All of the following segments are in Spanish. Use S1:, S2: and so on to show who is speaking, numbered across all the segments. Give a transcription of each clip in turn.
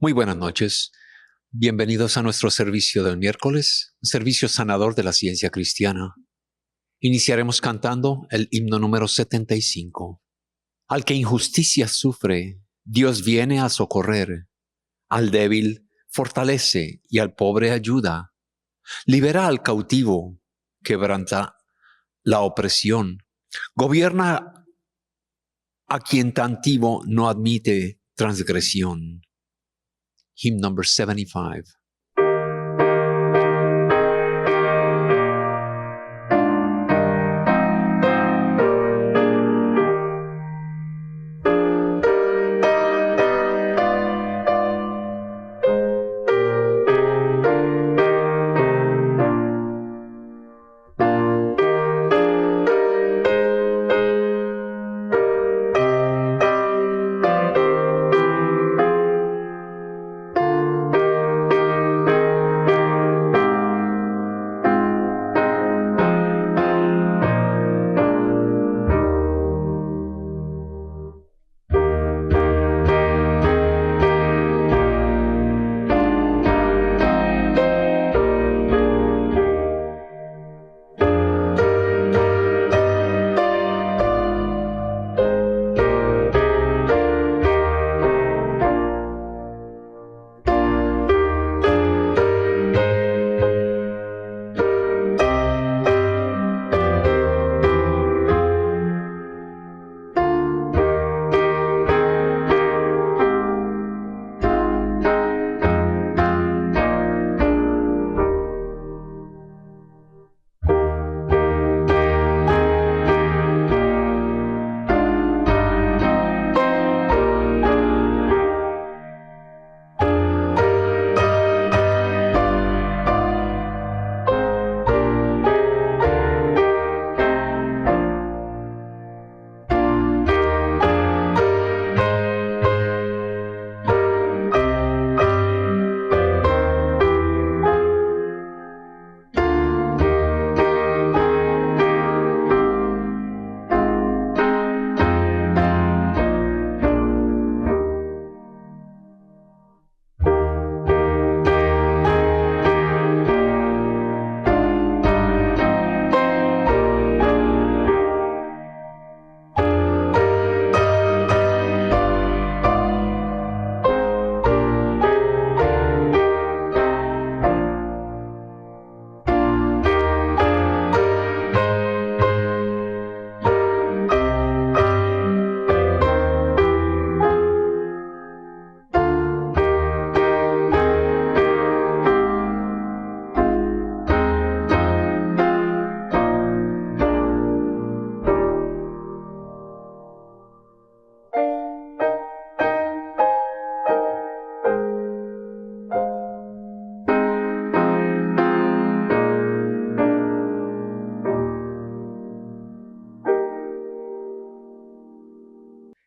S1: Muy buenas noches. Bienvenidos a nuestro servicio del miércoles, un servicio sanador de la ciencia cristiana. Iniciaremos cantando el himno número 75. Al que injusticia sufre, Dios viene a socorrer. Al débil fortalece y al pobre ayuda. Libera al cautivo, quebranta la opresión. Gobierna a quien tantivo no admite transgresión. Hymn number 75.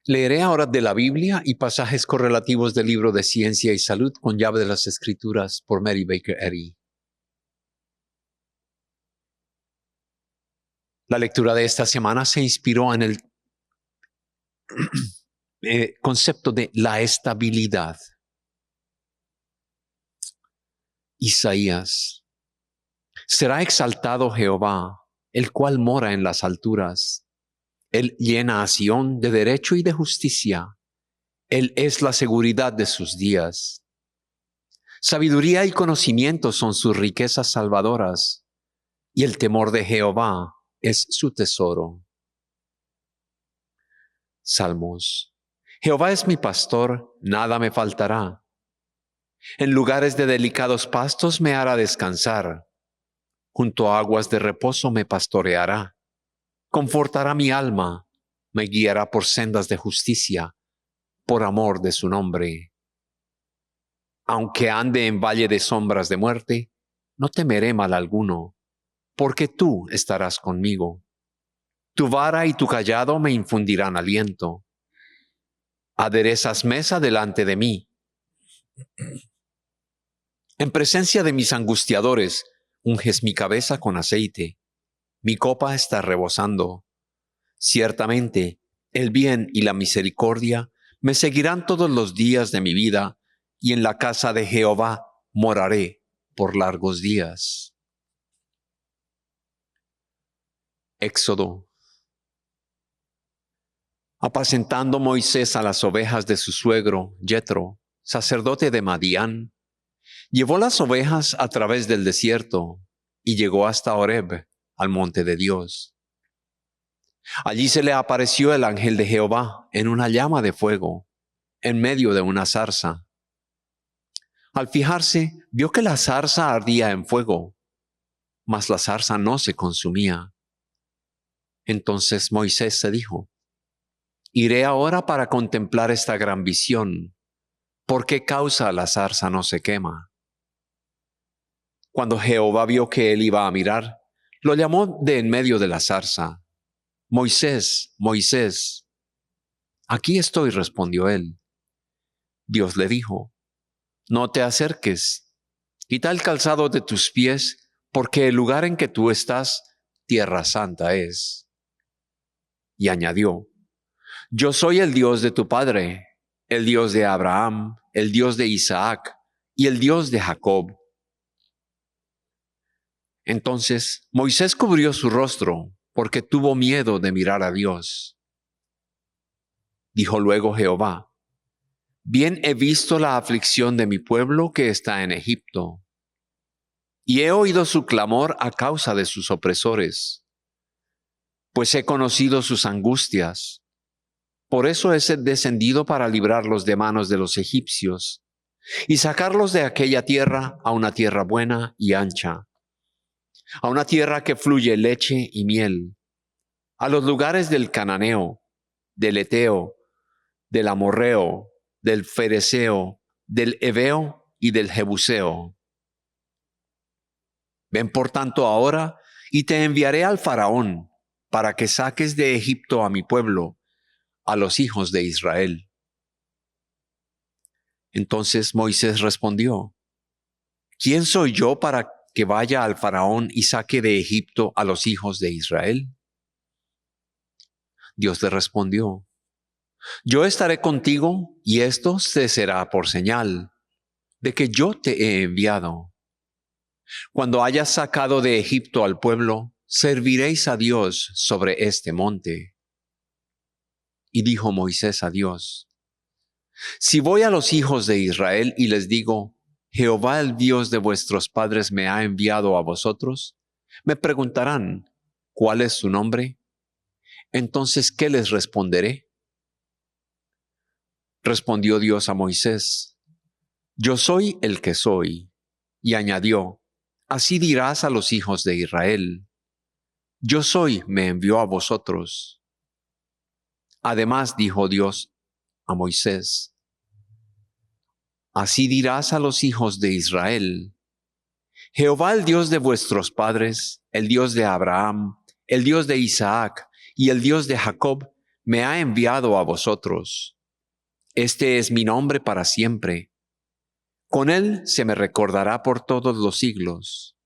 S1: Leeré ahora de la Biblia y pasajes correlativos del libro de Ciencia y Salud con llave de las Escrituras por Mary Baker Eddy. La lectura de esta semana se inspiró en el concepto de la estabilidad. Isaías. Será exaltado Jehová, el cual mora en las alturas. Él llena a Sión de derecho y de justicia. Él es la seguridad de sus días. Sabiduría y conocimiento son sus riquezas salvadoras, y el temor de Jehová es su tesoro. Salmos. Jehová es mi pastor, nada me faltará. En lugares de delicados pastos me hará descansar. Junto a aguas de reposo me pastoreará. Confortará mi alma, me guiará por sendas de justicia, por amor de su nombre. Aunque ande en valle de sombras de muerte, no temeré mal alguno, porque tú estarás conmigo. Tu vara y tu cayado me infundirán aliento. Aderezas mesa delante de mí. En presencia de mis angustiadores, unges mi cabeza con aceite. Mi copa está rebosando. Ciertamente, el bien y la misericordia me seguirán todos los días de mi vida, y en la casa de Jehová moraré por largos días. Éxodo. Apacentando Moisés a las ovejas de su suegro, Jetro, sacerdote de Madián, llevó las ovejas a través del desierto y llegó hasta Horeb, al monte de Dios. Allí se le apareció el ángel de Jehová en una llama de fuego, en medio de una zarza. Al fijarse, vio que la zarza ardía en fuego, mas la zarza no se consumía. Entonces Moisés se dijo: Iré ahora para contemplar esta gran visión. ¿Por qué causa la zarza no se quema? Cuando Jehová vio que él iba a mirar, lo llamó de en medio de la zarza. Moisés, Moisés. Aquí estoy, respondió él. Dios le dijo: No te acerques, quita el calzado de tus pies, porque el lugar en que tú estás, tierra santa es. Y añadió: Yo soy el Dios de tu padre, el Dios de Abraham, el Dios de Isaac y el Dios de Jacob. Entonces Moisés cubrió su rostro, porque tuvo miedo de mirar a Dios. Dijo luego Jehová: Bien he visto la aflicción de mi pueblo que está en Egipto, y he oído su clamor a causa de sus opresores, pues he conocido sus angustias. Por eso he descendido para librarlos de manos de los egipcios, y sacarlos de aquella tierra a una tierra buena y ancha, a una tierra que fluye leche y miel, a los lugares del cananeo, del eteo, del amorreo, del fereceo, del heveo y del jebuseo. Ven por tanto ahora, y te enviaré al faraón, para que saques de Egipto a mi pueblo, a los hijos de Israel. Entonces Moisés respondió: ¿Quién soy yo para que vaya al faraón y saque de Egipto a los hijos de Israel? Dios le respondió: Yo estaré contigo, y esto te será por señal de que yo te he enviado. Cuando hayas sacado de Egipto al pueblo, serviréis a Dios sobre este monte. Y dijo Moisés a Dios: Si voy a los hijos de Israel y les digo: Jehová el Dios de vuestros padres me ha enviado a vosotros, me preguntarán: ¿cuál es su nombre? Entonces, ¿qué les responderé? Respondió Dios a Moisés: Yo soy el que soy. Y añadió: Así dirás a los hijos de Israel: Yo soy, me envió a vosotros. Además dijo Dios a Moisés: Así dirás a los hijos de Israel: Jehová el Dios de vuestros padres, el Dios de Abraham, el Dios de Isaac y el Dios de Jacob, me ha enviado a vosotros. Este es mi nombre para siempre. Con él se me recordará por todos los siglos.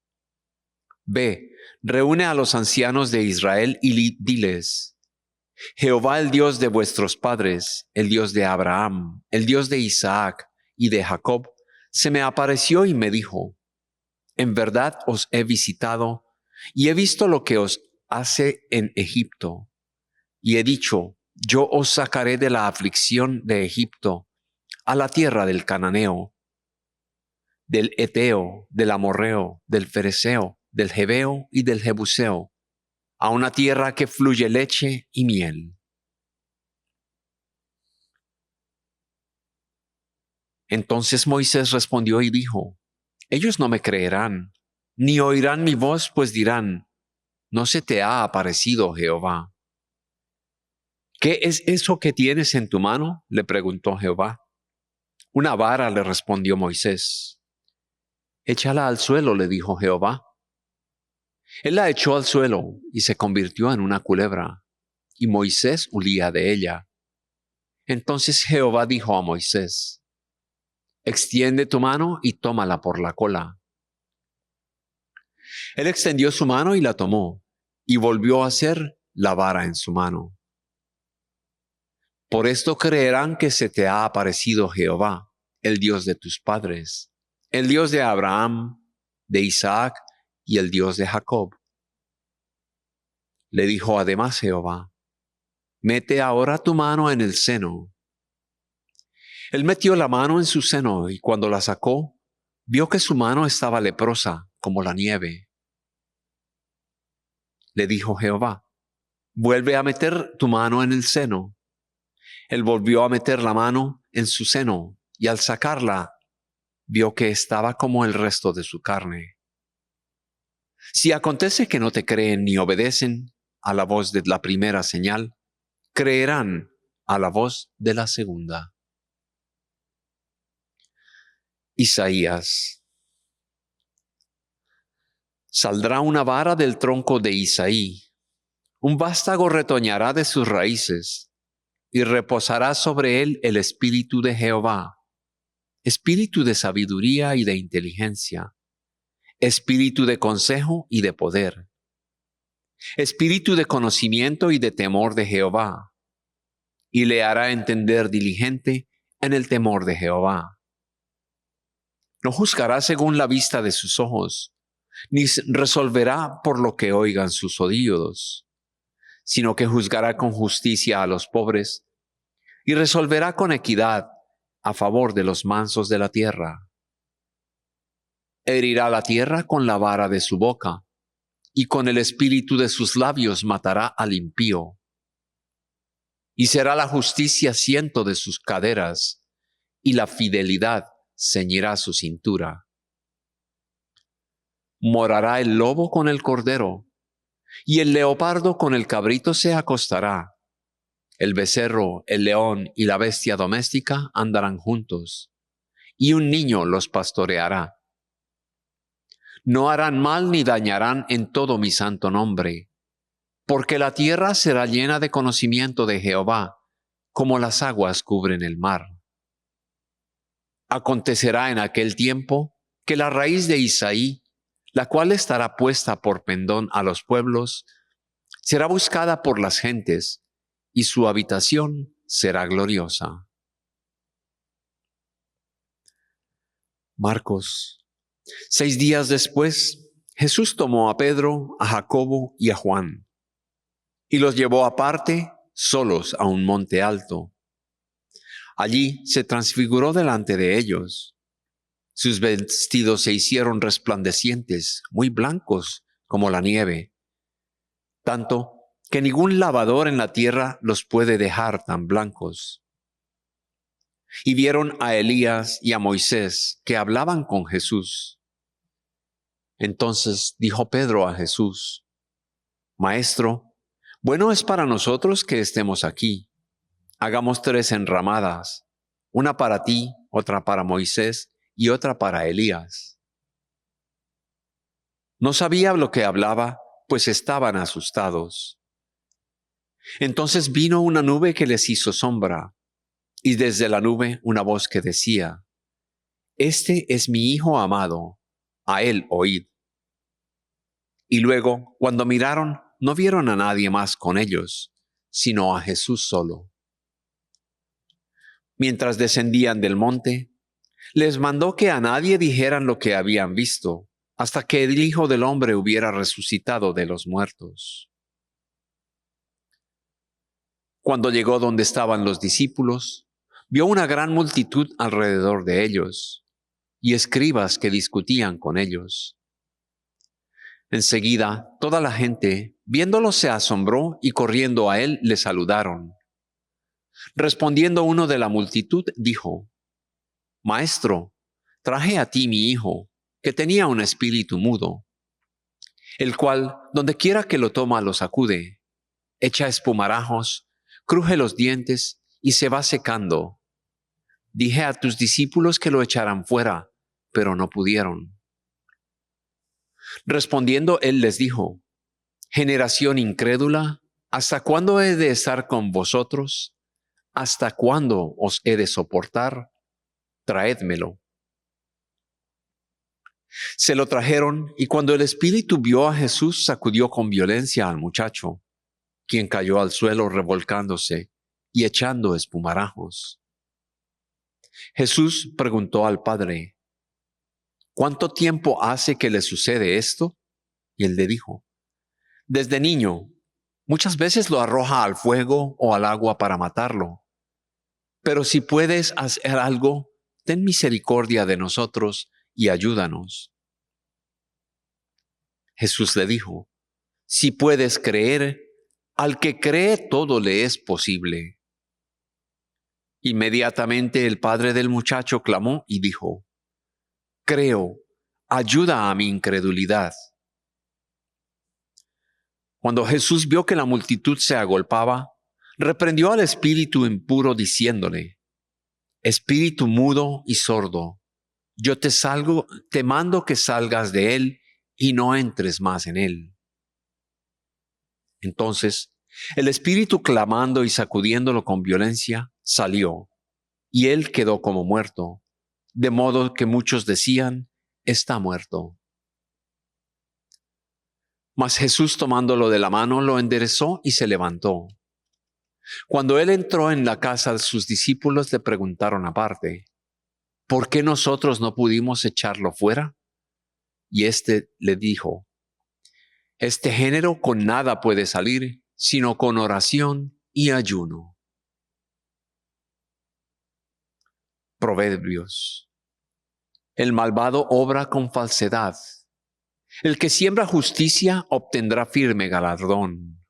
S1: Ve, reúne a los ancianos de Israel y diles: Jehová el Dios de vuestros padres, el Dios de Abraham, el Dios de Isaac y de Jacob, se me apareció y me dijo: En verdad os he visitado y he visto lo que os hace en Egipto. Y he dicho: Yo os sacaré de la aflicción de Egipto a la tierra del cananeo, del eteo, del amorreo, del fereceo, del jebeo y del jebuseo, a una tierra que fluye leche y miel. Entonces Moisés respondió y dijo: Ellos no me creerán, ni oirán mi voz, pues dirán: ¿No se te ha aparecido Jehová? ¿Qué es eso que tienes en tu mano?, le preguntó Jehová. Una vara, le respondió Moisés. Échala al suelo, le dijo Jehová. Él la echó al suelo y se convirtió en una culebra, y Moisés huía de ella. Entonces Jehová dijo a Moisés: Extiende tu mano y tómala por la cola. Él extendió su mano y la tomó, y volvió a hacer la vara en su mano. Por esto creerán que se te ha aparecido Jehová, el Dios de tus padres, el Dios de Abraham, de Isaac y el Dios de Jacob. Le dijo además Jehová: mete ahora tu mano en el seno. Él metió la mano en su seno y cuando la sacó, vio que su mano estaba leprosa como la nieve. Le dijo Jehová: vuelve a meter tu mano en el seno. Él volvió a meter la mano en su seno y al sacarla, vio que estaba como el resto de su carne. Si acontece que no te creen ni obedecen a la voz de la primera señal, creerán a la voz de la segunda. Isaías. Saldrá una vara del tronco de Isaí, un vástago retoñará de sus raíces, y reposará sobre él el espíritu de Jehová, espíritu de sabiduría y de inteligencia, espíritu de consejo y de poder, espíritu de conocimiento y de temor de Jehová, y le hará entender diligente en el temor de Jehová. No juzgará según la vista de sus ojos, ni resolverá por lo que oigan sus oídos, sino que juzgará con justicia a los pobres y resolverá con equidad a favor de los mansos de la tierra. Herirá la tierra con la vara de su boca, y con el espíritu de sus labios matará al impío. Y será la justicia ciento de sus caderas, y la fidelidad ceñirá su cintura. Morará el lobo con el cordero, y el leopardo con el cabrito se acostará. El becerro, el león y la bestia doméstica andarán juntos, y un niño los pastoreará. No harán mal ni dañarán en todo mi santo nombre, porque la tierra será llena de conocimiento de Jehová, como las aguas cubren el mar. Acontecerá en aquel tiempo que la raíz de Isaí, la cual estará puesta por pendón a los pueblos, será buscada por las gentes, y su habitación será gloriosa. Marcos. 6 días después, Jesús tomó a Pedro, a Jacobo y a Juan, y los llevó aparte, solos, a un monte alto. Allí se transfiguró delante de ellos. Sus vestidos se hicieron resplandecientes, muy blancos como la nieve, tanto que ningún lavador en la tierra los puede dejar tan blancos. Y vieron a Elías y a Moisés que hablaban con Jesús. Entonces dijo Pedro a Jesús: Maestro, bueno es para nosotros que estemos aquí. Hagamos 3 enramadas, una para ti, otra para Moisés y otra para Elías. No sabía lo que hablaba, pues estaban asustados. Entonces vino una nube que les hizo sombra, y desde la nube una voz que decía: Este es mi Hijo amado, a él oíd. Y luego, cuando miraron, no vieron a nadie más con ellos, sino a Jesús solo. Mientras descendían del monte, les mandó que a nadie dijeran lo que habían visto, hasta que el Hijo del Hombre hubiera resucitado de los muertos. Cuando llegó donde estaban los discípulos, vio una gran multitud alrededor de ellos, y escribas que discutían con ellos. Enseguida, toda la gente, viéndolo, se asombró y corriendo a él le saludaron. Respondiendo uno de la multitud, dijo: Maestro, traje a ti mi hijo, que tenía un espíritu mudo, el cual, donde quiera que lo toma, lo sacude, echa espumarajos, cruje los dientes y se va secando. Dije a tus discípulos que lo echaran fuera, pero no pudieron. Respondiendo él les dijo: Generación incrédula, ¿hasta cuándo he de estar con vosotros? ¿Hasta cuándo os he de soportar? Traédmelo. Se lo trajeron, y cuando el espíritu vio a Jesús, sacudió con violencia al muchacho, quien cayó al suelo revolcándose y echando espumarajos. Jesús preguntó al padre, ¿cuánto tiempo hace que le sucede esto? Y él le dijo, desde niño. Muchas veces lo arroja al fuego o al agua para matarlo. Pero si puedes hacer algo, ten misericordia de nosotros y ayúdanos. Jesús le dijo, si puedes creer, al que cree todo le es posible. Inmediatamente el padre del muchacho clamó y dijo, creo, ayuda a mi incredulidad. Cuando Jesús vio que la multitud se agolpaba, reprendió al espíritu impuro diciéndole, espíritu mudo y sordo, yo te mando que salgas de él y no entres más en él. Entonces, el espíritu clamando y sacudiéndolo con violencia, salió, y él quedó como muerto, de modo que muchos decían, está muerto. Mas Jesús tomándolo de la mano, lo enderezó y se levantó. Cuando él entró en la casa, sus discípulos le preguntaron aparte, ¿por qué nosotros no pudimos echarlo fuera? Y éste le dijo, este género con nada puede salir, sino con oración y ayuno. Proverbios. El malvado obra con falsedad. El que siembra justicia obtendrá firme galardón.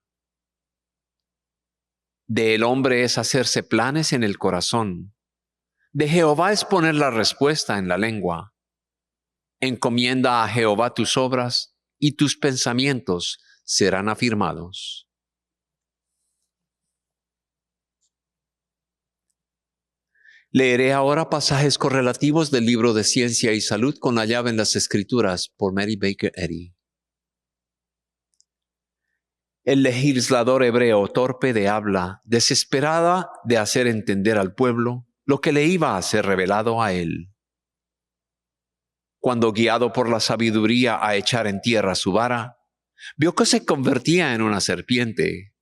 S1: Del hombre es hacerse planes en el corazón. De Jehová es poner la respuesta en la lengua. Encomienda a Jehová tus obras y tus pensamientos serán afirmados. Leeré ahora pasajes correlativos del libro de Ciencia y Salud con la llave en las Escrituras por Mary Baker Eddy. El legislador hebreo, torpe de habla, desesperada de hacer entender al pueblo lo que le iba a ser revelado a él. Cuando guiado por la sabiduría a echar en tierra su vara, vio que se convertía en una serpiente.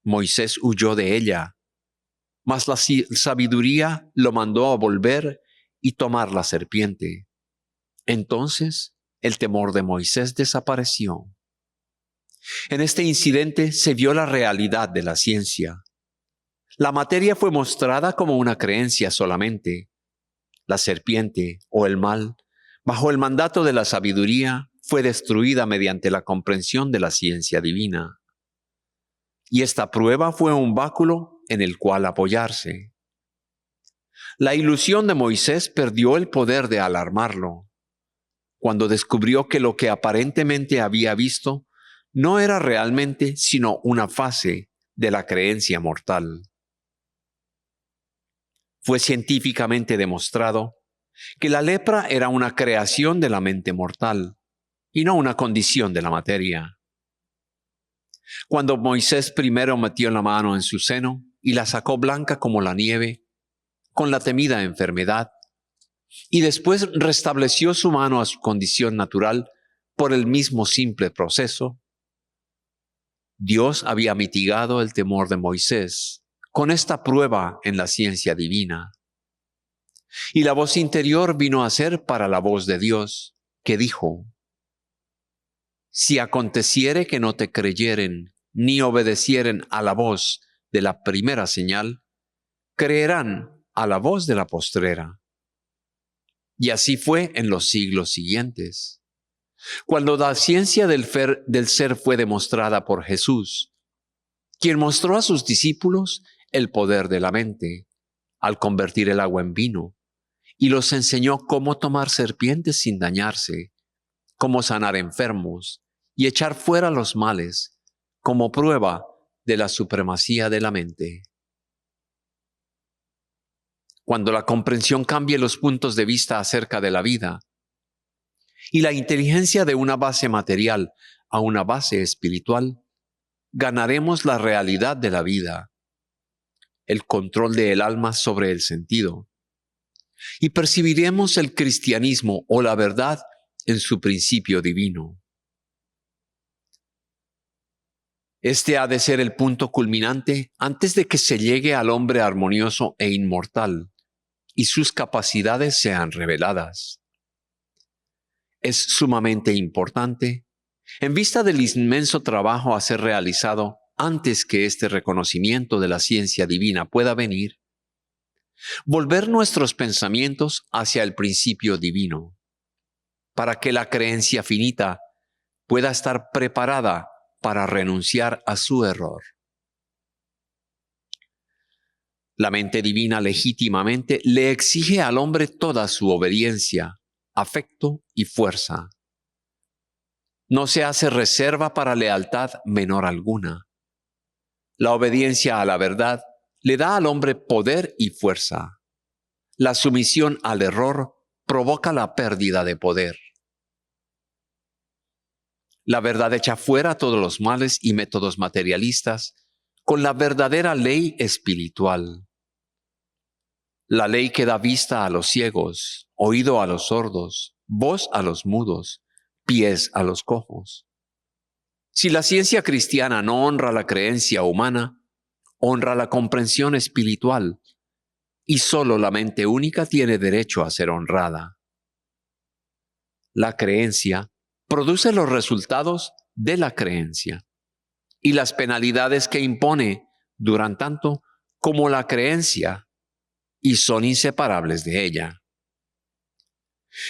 S1: Moisés huyó de ella, mas la sabiduría lo mandó a volver y tomar la serpiente. Entonces el temor de Moisés desapareció. En este incidente se vio la realidad de la ciencia. La materia fue mostrada como una creencia solamente. La serpiente o el mal, bajo el mandato de la sabiduría, fue destruida mediante la comprensión de la ciencia divina. Y esta prueba fue un báculo en el cual apoyarse. La ilusión de Moisés perdió el poder de alarmarlo. Cuando descubrió que lo que aparentemente había visto no era realmente sino una fase de la creencia mortal. Fue científicamente demostrado que la lepra era una creación de la mente mortal y no una condición de la materia. Cuando Moisés primero metió la mano en su seno y la sacó blanca como la nieve, con la temida enfermedad, y después restableció su mano a su condición natural por el mismo simple proceso, Dios había mitigado el temor de Moisés con esta prueba en la ciencia divina. Y la voz interior vino a ser para la voz de Dios, que dijo, si aconteciere que no te creyeren ni obedecieren a la voz de la primera señal, creerán a la voz de la postrera. Y así fue en los siglos siguientes. Cuando la ciencia del ser fue demostrada por Jesús, quien mostró a sus discípulos el poder de la mente, al convertir el agua en vino, y los enseñó cómo tomar serpientes sin dañarse, cómo sanar enfermos y echar fuera los males, como prueba de la supremacía de la mente. Cuando la comprensión cambie los puntos de vista acerca de la vida, y la inteligencia de una base material a una base espiritual, ganaremos la realidad de la vida, el control del alma sobre el sentido, y percibiremos el cristianismo o la verdad en su principio divino. Este ha de ser el punto culminante antes de que se llegue al hombre armonioso e inmortal, y sus capacidades sean reveladas. Es sumamente importante, en vista del inmenso trabajo a ser realizado antes que este reconocimiento de la ciencia divina pueda venir, volver nuestros pensamientos hacia el principio divino, para que la creencia finita pueda estar preparada para renunciar a su error. La mente divina legítimamente le exige al hombre toda su obediencia, afecto y fuerza. No se hace reserva para lealtad menor alguna. La obediencia a la verdad le da al hombre poder y fuerza. La sumisión al error provoca la pérdida de poder. La verdad echa fuera todos los males y métodos materialistas con la verdadera ley espiritual. La ley que da vista a los ciegos, oído a los sordos, voz a los mudos, pies a los cojos. Si la ciencia cristiana no honra la creencia humana, honra la comprensión espiritual, y solo la mente única tiene derecho a ser honrada. La creencia produce los resultados de la creencia, y las penalidades que impone duran tanto como la creencia, y son inseparables de ella.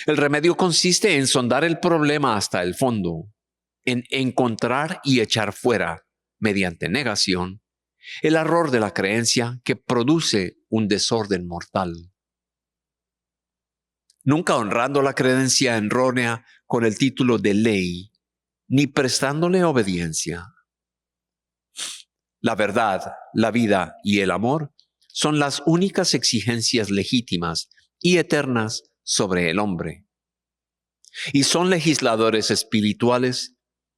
S1: El remedio consiste en sondar el problema hasta el fondo, en encontrar y echar fuera, mediante negación, el error de la creencia que produce un desorden mortal. Nunca honrando la creencia errónea con el título de ley, ni prestándole obediencia. La verdad, la vida y el amor son las únicas exigencias legítimas y eternas sobre el hombre. Y son legisladores espirituales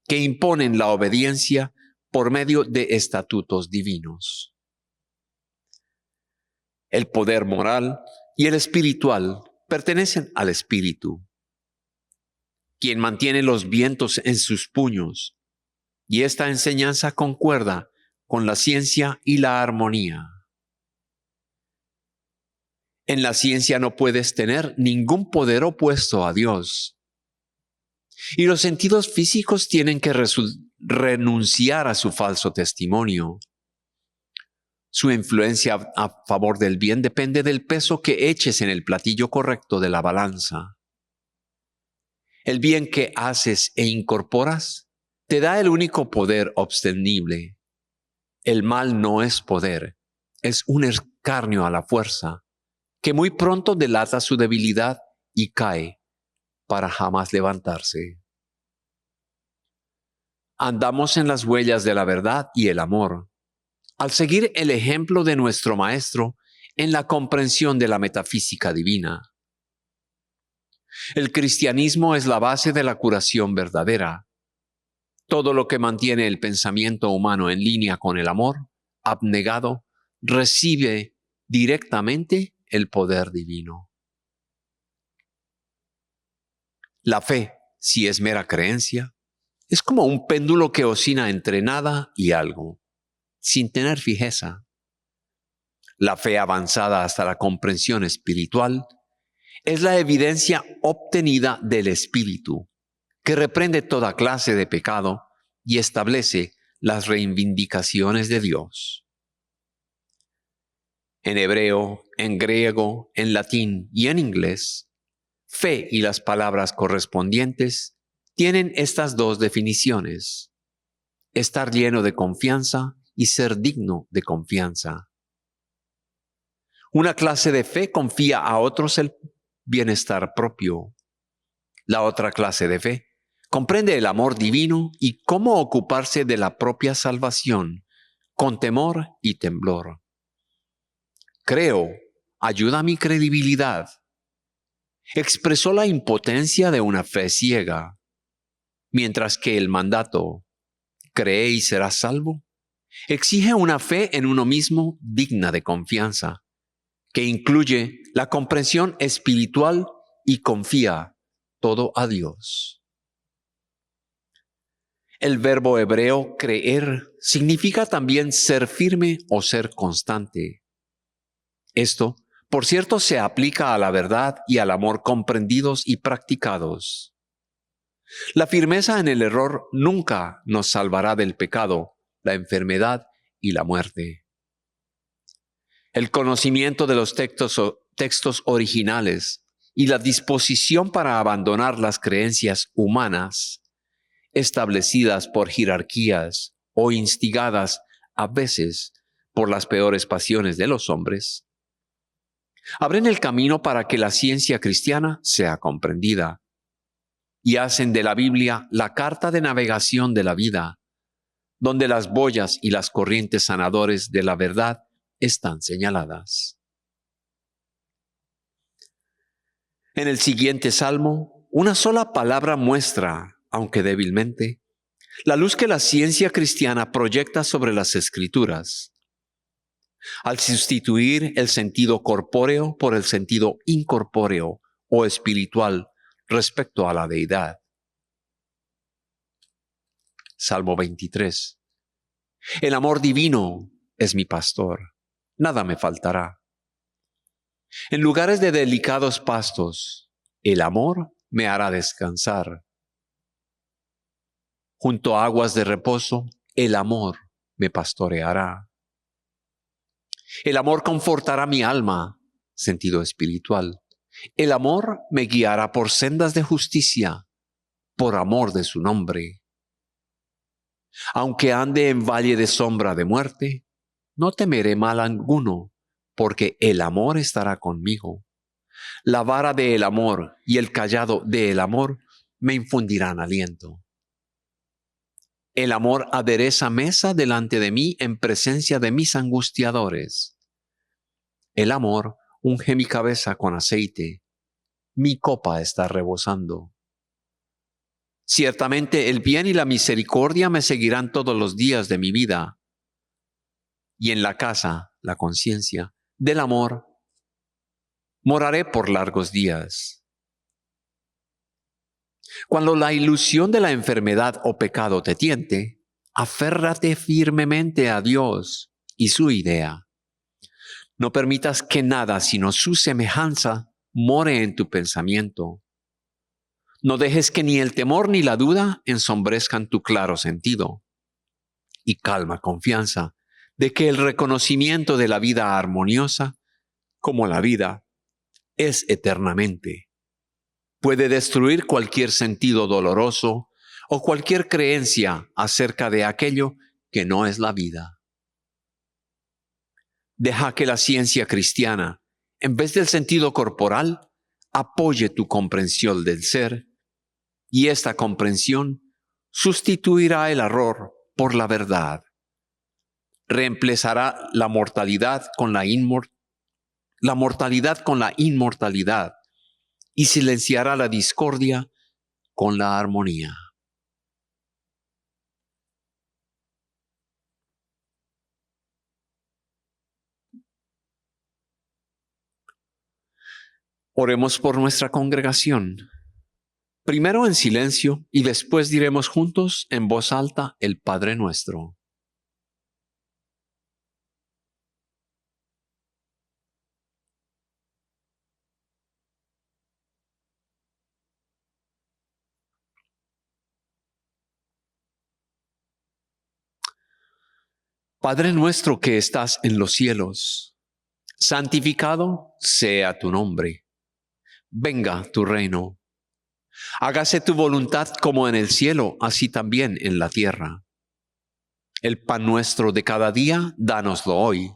S1: que imponen la obediencia por medio de estatutos divinos. El poder moral y el espiritual pertenecen al espíritu, quien mantiene los vientos en sus puños, y esta enseñanza concuerda con la ciencia y la armonía. En la ciencia no puedes tener ningún poder opuesto a Dios. Y los sentidos físicos tienen que renunciar a su falso testimonio. Su influencia a favor del bien depende del peso que eches en el platillo correcto de la balanza. El bien que haces e incorporas te da el único poder obtenible. El mal no es poder, es un escarnio a la fuerza, que muy pronto delata su debilidad y cae para jamás levantarse. Andamos en las huellas de la verdad y el amor, al seguir el ejemplo de nuestro Maestro en la comprensión de la metafísica divina. El cristianismo es la base de la curación verdadera. Todo lo que mantiene el pensamiento humano en línea con el amor abnegado recibe directamente el poder divino. La fe, si es mera creencia, es como un péndulo que oscila entre nada y algo, sin tener fijeza. La fe avanzada hasta la comprensión espiritual es la evidencia obtenida del Espíritu, que reprende toda clase de pecado y establece las reivindicaciones de Dios. En hebreo, en griego, en latín y en inglés, fe y las palabras correspondientes tienen estas dos definiciones: estar lleno de confianza y ser digno de confianza. Una clase de fe confía a otros el bienestar propio. La otra clase de fe comprende el amor divino y cómo ocuparse de la propia salvación con temor y temblor. Creo, ayuda a mi credibilidad. Expresó la impotencia de una fe ciega, mientras que el mandato, cree y serás salvo, exige una fe en uno mismo digna de confianza, que incluye la comprensión espiritual y confía todo a Dios. El verbo hebreo creer significa también ser firme o ser constante. Esto Por cierto, se aplica a la verdad y al amor comprendidos y practicados. La firmeza en el error nunca nos salvará del pecado, la enfermedad y la muerte. El conocimiento de los textos originales y la disposición para abandonar las creencias humanas, establecidas por jerarquías o instigadas a veces por las peores pasiones de los hombres, abren el camino para que la ciencia cristiana sea comprendida y hacen de la Biblia la carta de navegación de la vida, donde las boyas y las corrientes sanadores de la verdad están señaladas. En el siguiente salmo, una sola palabra muestra, aunque débilmente, la luz que la ciencia cristiana proyecta sobre las Escrituras, al sustituir el sentido corpóreo por el sentido incorpóreo o espiritual respecto a la deidad. Salmo 23. El amor divino es mi pastor, nada me faltará. En lugares de delicados pastos, el amor me hará descansar. Junto a aguas de reposo, el amor me pastoreará. El amor confortará mi alma, sentido espiritual. El amor me guiará por sendas de justicia, por amor de su nombre. Aunque ande en valle de sombra de muerte, no temeré mal alguno, porque el amor estará conmigo. La vara del amor y el cayado del amor me infundirán aliento. El amor adereza mesa delante de mí en presencia de mis angustiadores. El amor unge mi cabeza con aceite. Mi copa está rebosando. Ciertamente el bien y la misericordia me seguirán todos los días de mi vida. Y en la casa, la conciencia, del amor, moraré por largos días. Cuando la ilusión de la enfermedad o pecado te tiente, aférrate firmemente a Dios y su idea. No permitas que nada sino su semejanza more en tu pensamiento. No dejes que ni el temor ni la duda ensombrezcan tu claro sentido. Y calma confianza de que el reconocimiento de la vida armoniosa, como la vida, es eternamente. Puede destruir cualquier sentido doloroso o cualquier creencia acerca de aquello que no es la vida. Deja que la ciencia cristiana, en vez del sentido corporal, apoye tu comprensión del ser, y esta comprensión sustituirá el error por la verdad. Reemplazará la mortalidad con la inmortalidad y silenciará la discordia con la armonía. Oremos por nuestra congregación. Primero en silencio y después diremos juntos en voz alta el Padre Nuestro. Padre nuestro que estás en los cielos, santificado sea tu nombre. Venga tu reino. Hágase tu voluntad como en el cielo, así también en la tierra. El pan nuestro de cada día, dánoslo hoy.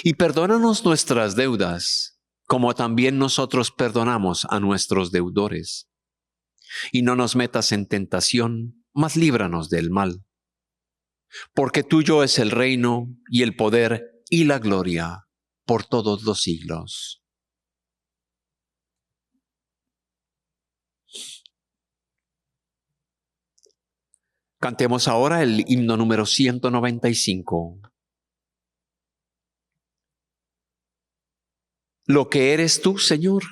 S1: Y perdónanos nuestras deudas, como también nosotros perdonamos a nuestros deudores. Y no nos metas en tentación, mas líbranos del mal. Porque tuyo es el reino, y el poder, y la gloria, por todos los siglos. Cantemos ahora el himno número 195. Lo que eres tú, Señor,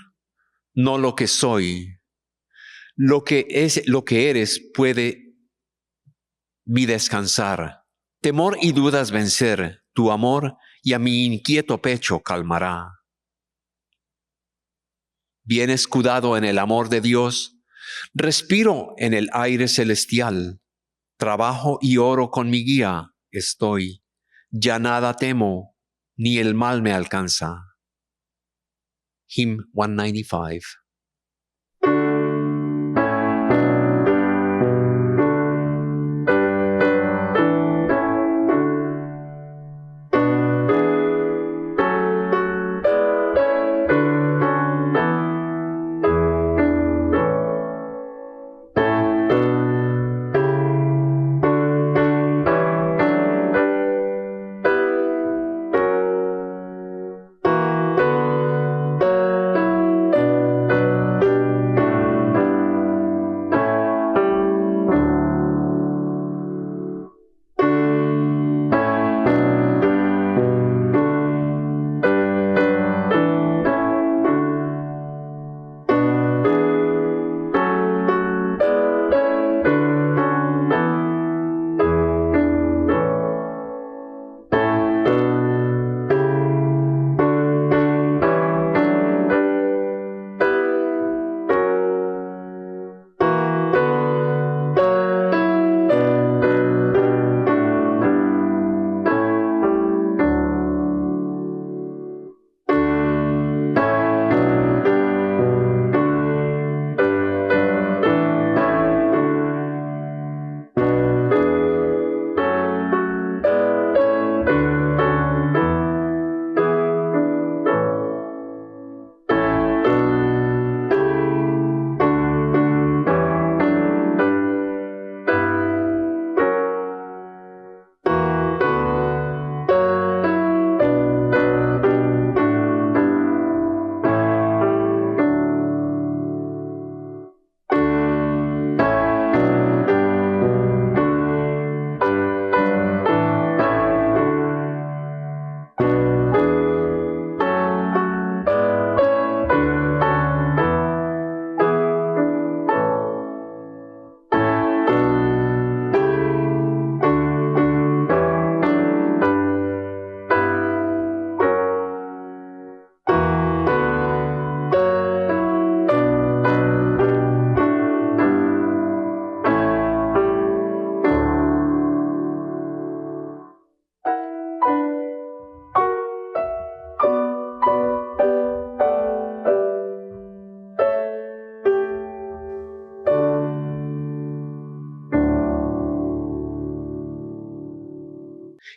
S1: no lo que soy. Lo que eres puede mi descansar. Temor y dudas vencer, tu amor y a mi inquieto pecho calmará. Bien escudado en el amor de Dios, respiro en el aire celestial. Trabajo y oro con mi guía estoy. Ya nada temo, ni el mal me alcanza. Hymn 195.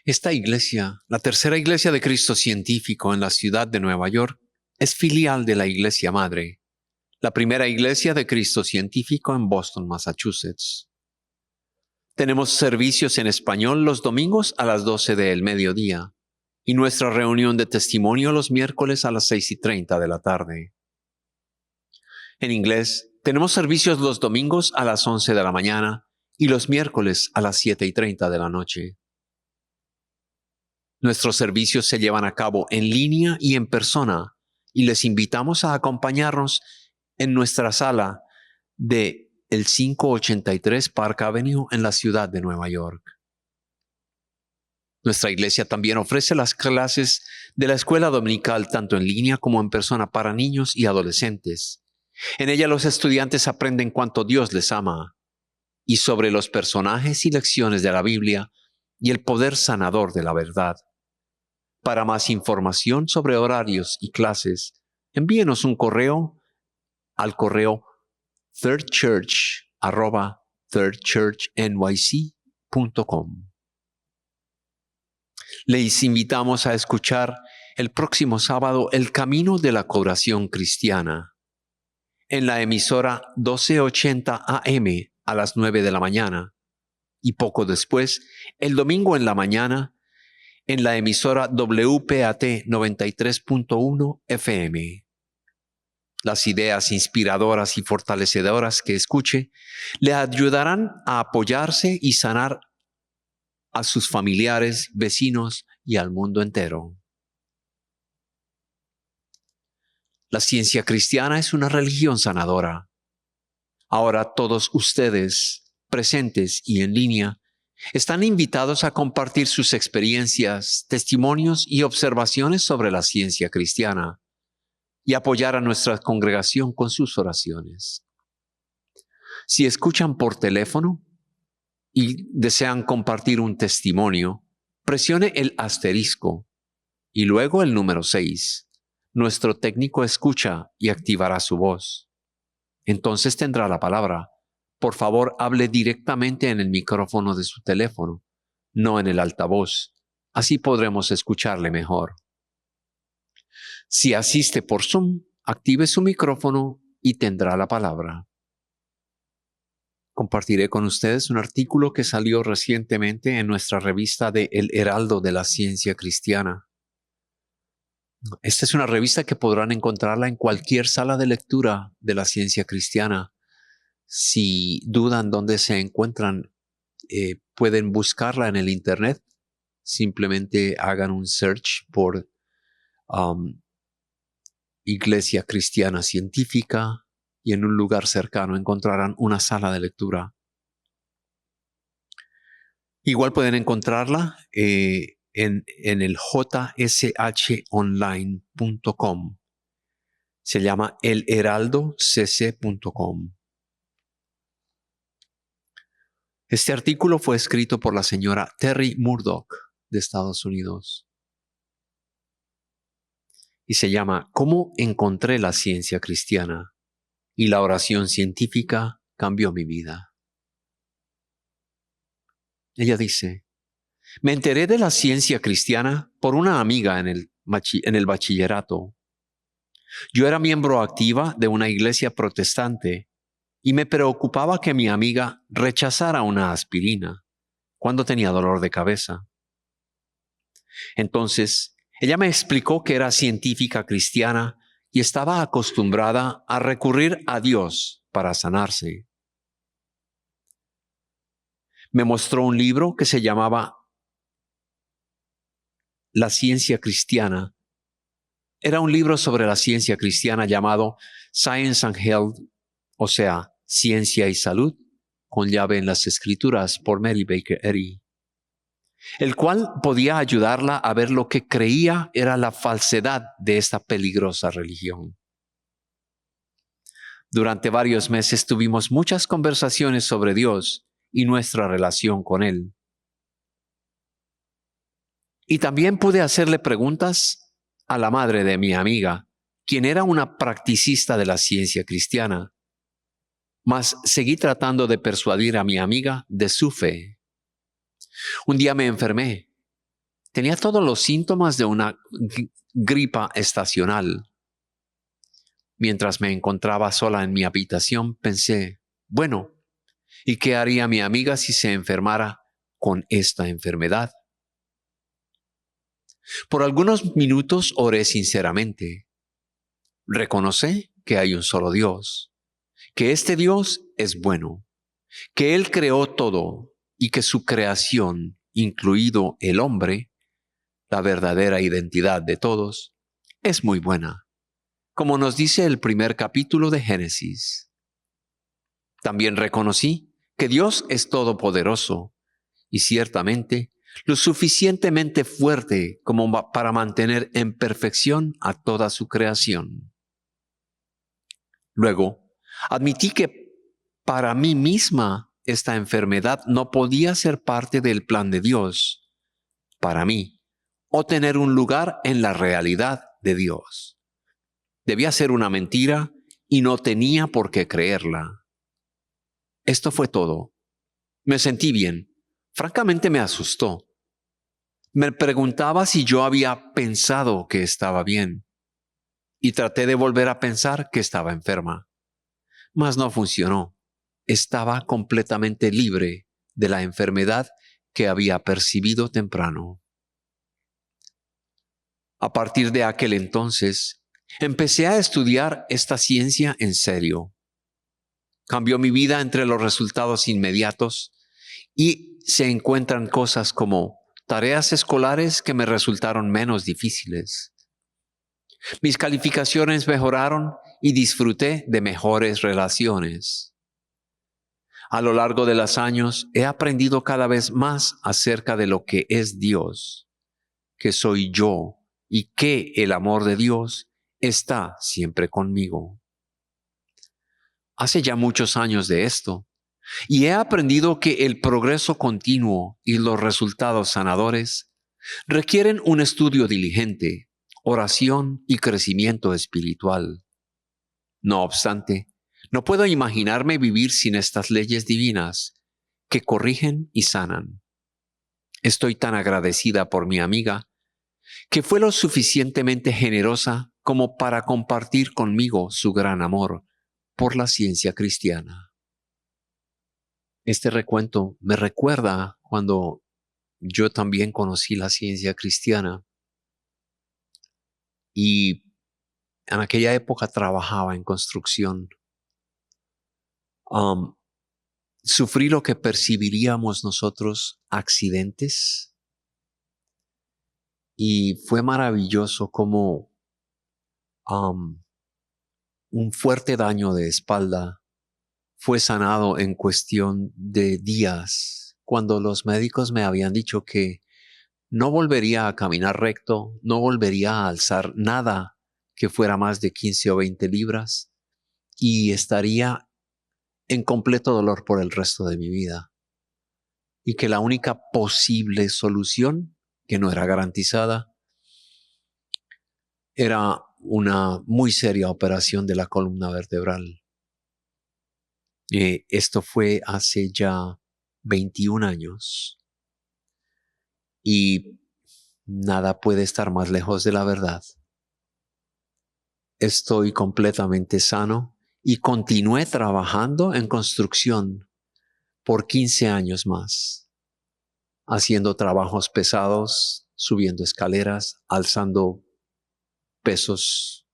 S1: Esta iglesia, la tercera iglesia de Cristo científico en la ciudad de Nueva York, es filial de la iglesia madre, la primera iglesia de Cristo científico en Boston, Massachusetts. Tenemos servicios en español los domingos a las 12 del mediodía y nuestra reunión de testimonio los miércoles a las 6:30 de la tarde. En inglés, tenemos servicios los domingos a las 11 de la mañana y los miércoles a las 7:30 de la noche. Nuestros servicios se llevan a cabo en línea y en persona y les invitamos a acompañarnos en nuestra sala de el 583 Park Avenue en la ciudad de Nueva York. Nuestra iglesia también ofrece las clases de la escuela dominical tanto en línea como en persona para niños y adolescentes. En ella los estudiantes aprenden cuánto Dios les ama y sobre los personajes y lecciones de la Biblia y el poder sanador de la verdad. Para más información sobre horarios y clases, envíenos un correo al correo thirdchurch@thirdchurchnyc.com. Les invitamos a escuchar el próximo sábado El Camino de la Oración Cristiana en la emisora 1280 AM a las 9 de la mañana y poco después, el domingo en la mañana, en la emisora WPAT 93.1 FM. Las ideas inspiradoras y fortalecedoras que escuche le ayudarán a apoyarse y sanar a sus familiares, vecinos y al mundo entero. La ciencia cristiana es una religión sanadora. Ahora todos ustedes, presentes y en línea, están invitados a compartir sus experiencias, testimonios y observaciones sobre la ciencia cristiana. y apoyar a nuestra congregación con sus oraciones. Si escuchan por teléfono y desean compartir un testimonio, presione el asterisco y luego el número 6. Nuestro técnico escucha y activará su voz. Entonces tendrá la palabra. Por favor, hable directamente en el micrófono de su teléfono, no en el altavoz. Así podremos escucharle mejor. Si asiste por Zoom, active su micrófono y tendrá la palabra. Compartiré con ustedes un artículo que salió recientemente en nuestra revista de El Heraldo de la Ciencia Cristiana. Esta es una revista que podrán encontrarla en cualquier sala de lectura de la ciencia cristiana. Si dudan dónde se encuentran, pueden buscarla en el internet. Simplemente hagan un search por Iglesia Cristiana Científica y en un lugar cercano encontrarán una sala de lectura. Igual pueden encontrarla en el jshonline.com. Se llama elheraldocc.com. Este artículo fue escrito por la señora Terry Murdoch de Estados Unidos y se llama ¿Cómo encontré la ciencia cristiana y la oración científica cambió mi vida? Ella dice: me enteré de la ciencia cristiana por una amiga en el bachillerato. Yo era miembro activa de una iglesia protestante y me preocupaba que mi amiga rechazara una aspirina cuando tenía dolor de cabeza. Entonces, ella me explicó que era científica cristiana y estaba acostumbrada a recurrir a Dios para sanarse. Me mostró un libro que se llamaba La Ciencia Cristiana. Era un libro sobre la ciencia cristiana llamado Science and Health, o sea, Ciencia y Salud, con llave en las Escrituras, por Mary Baker Eddy, el cual podía ayudarla a ver lo que creía era la falsedad de esta peligrosa religión. Durante varios meses tuvimos muchas conversaciones sobre Dios y nuestra relación con Él. Y también pude hacerle preguntas a la madre de mi amiga, quien era una practicista de la ciencia cristiana. Mas seguí tratando de persuadir a mi amiga de su fe. Un día me enfermé. Tenía todos los síntomas de una gripa estacional. Mientras me encontraba sola en mi habitación, pensé, bueno, ¿y qué haría mi amiga si se enfermara con esta enfermedad? Por algunos minutos oré sinceramente. Reconocí que hay un solo Dios, que este Dios es bueno, que Él creó todo y que su creación, incluido el hombre, la verdadera identidad de todos, es muy buena, como nos dice el primer capítulo de Génesis. También reconocí que Dios es todopoderoso y ciertamente lo suficientemente fuerte como para mantener en perfección a toda su creación. Luego, admití que para mí misma esta enfermedad no podía ser parte del plan de Dios para mí o tener un lugar en la realidad de Dios. Debía ser una mentira y no tenía por qué creerla. Esto fue todo. Me sentí bien. Francamente me asustó. Me preguntaba si yo había pensado que estaba bien y traté de volver a pensar que estaba enferma. Mas no funcionó. Estaba completamente libre de la enfermedad que había percibido temprano. A partir de aquel entonces, empecé a estudiar esta ciencia en serio. Cambió mi vida entre los resultados inmediatos y se encuentran cosas como tareas escolares que me resultaron menos difíciles. Mis calificaciones mejoraron y disfruté de mejores relaciones. A lo largo de los años he aprendido cada vez más acerca de lo que es Dios, que soy yo y que el amor de Dios está siempre conmigo. Hace ya muchos años de esto, y he aprendido que el progreso continuo y los resultados sanadores requieren un estudio diligente, oración y crecimiento espiritual. No obstante, no puedo imaginarme vivir sin estas leyes divinas que corrigen y sanan. Estoy tan agradecida por mi amiga, que fue lo suficientemente generosa como para compartir conmigo su gran amor por la ciencia cristiana. Este recuento me recuerda cuando yo también conocí la ciencia cristiana y en aquella época trabajaba en construcción. Sufrí lo que percibiríamos nosotros accidentes y fue maravilloso como un fuerte daño de espalda fue sanado en cuestión de días, cuando los médicos me habían dicho que no volvería a caminar recto, no volvería a alzar nada que fuera más de 15 o 20 libras y estaría en completo dolor por el resto de mi vida. Y que la única posible solución, que no era garantizada, era una muy seria operación de la columna vertebral. Esto fue hace ya 21 años y nada puede estar más lejos de la verdad. Estoy completamente sano y continué trabajando en construcción por 15 años más, haciendo trabajos pesados, subiendo escaleras, alzando pesos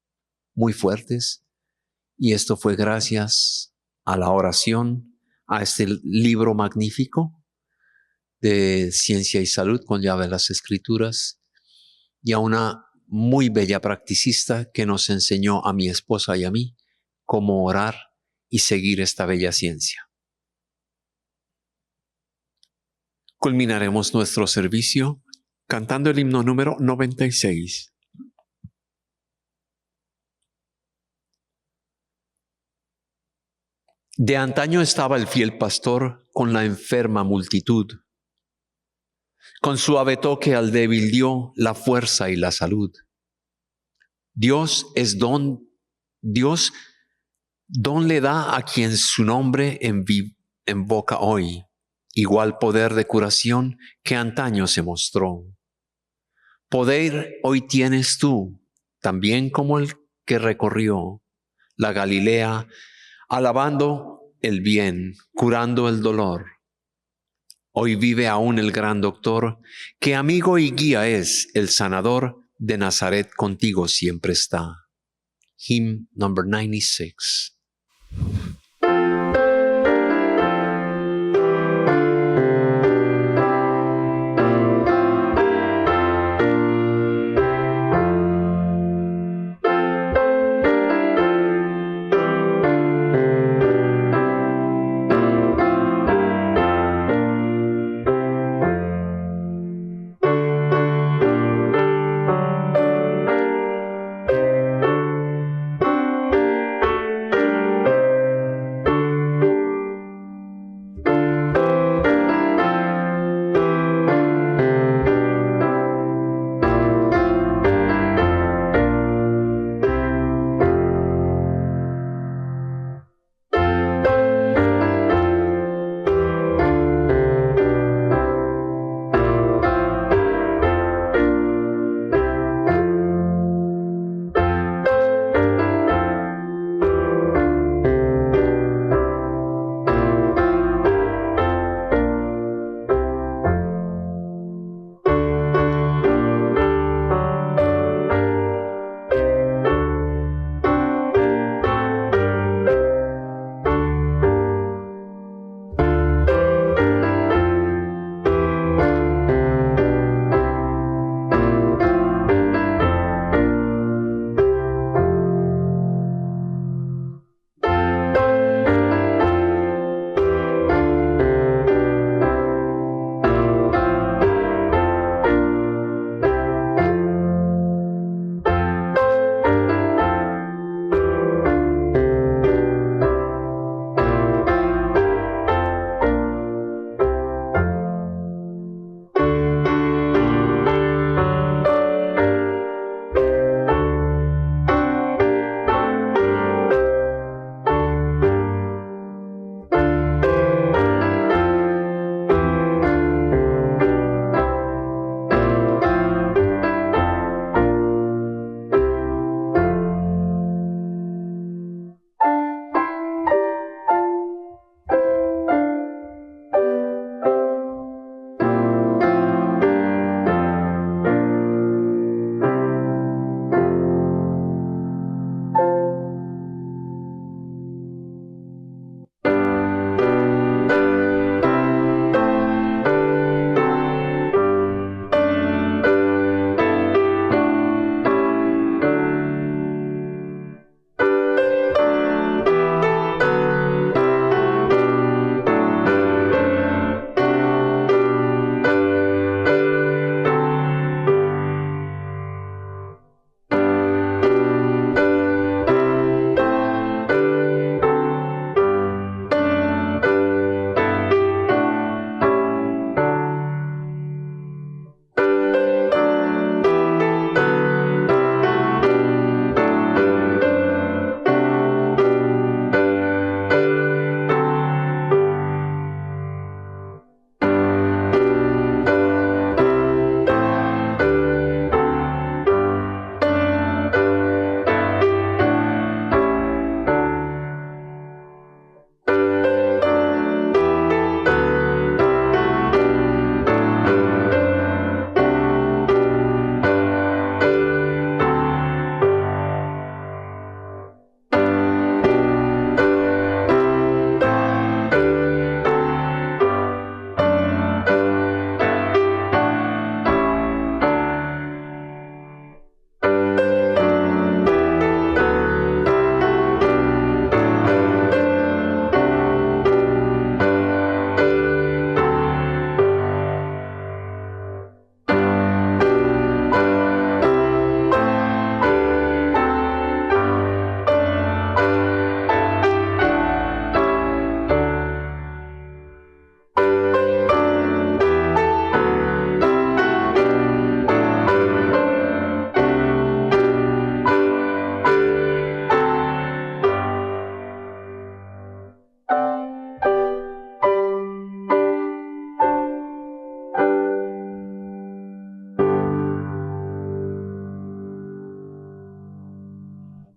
S1: muy fuertes. Y esto fue gracias a la oración, a este libro magnífico de Ciencia y Salud con llave de las Escrituras y a una muy bella practicista que nos enseñó a mi esposa y a mí cómo orar y seguir esta bella ciencia. Culminaremos nuestro servicio cantando el himno número 96. De antaño estaba el fiel pastor con la enferma multitud. Con suave toque al débil dio la fuerza y la salud. Dios don le da a quien su nombre invoca hoy, igual poder de curación que antaño se mostró. Poder hoy tienes tú, también como el que recorrió la Galilea, alabando el bien, curando el dolor. Hoy vive aún el gran doctor, que amigo y guía es, el sanador de Nazaret contigo siempre está. Hymn number 96.